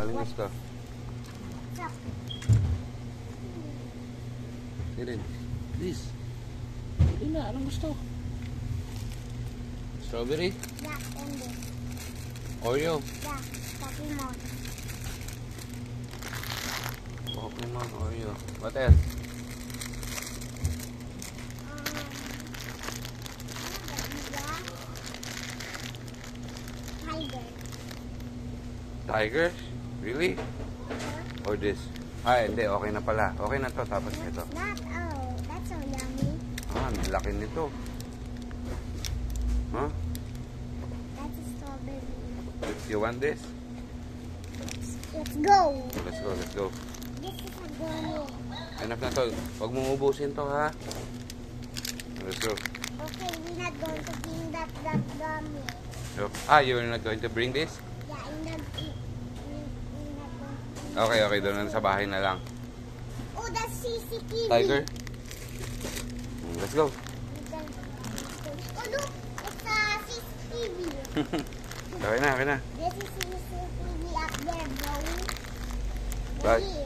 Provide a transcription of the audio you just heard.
Aling gusto? Stop. Kirin. Please. Pili na. Anong gusto? Strawberry? Yeah, and this. Oreo? Yeah, Pokemon. Pokemon, Oreo. What else? Tiger. Tiger? Really? Or this? Ah, hindi. Okay na pala. Okay na to. Tapos ito. Not, oh, that's so yummy. Ah, ang laki nito. Huh? That's a strawberry. You want this? Let's go. Let's go, let's go. This is a gummy. Enough na to. Huwag mong ubusin to, ha? Let's go. Okay, we're not going to bring that gummy. So, you're not going to bring this? Yeah, we're not going to. Okay, okay. Doon na sa bahay na lang. Oh, that's CCTV. Tiger? Let's go. Oh, look. It's a CCTV. Okay na, okay na. This is CCTV up there, bro. Bye. Ready?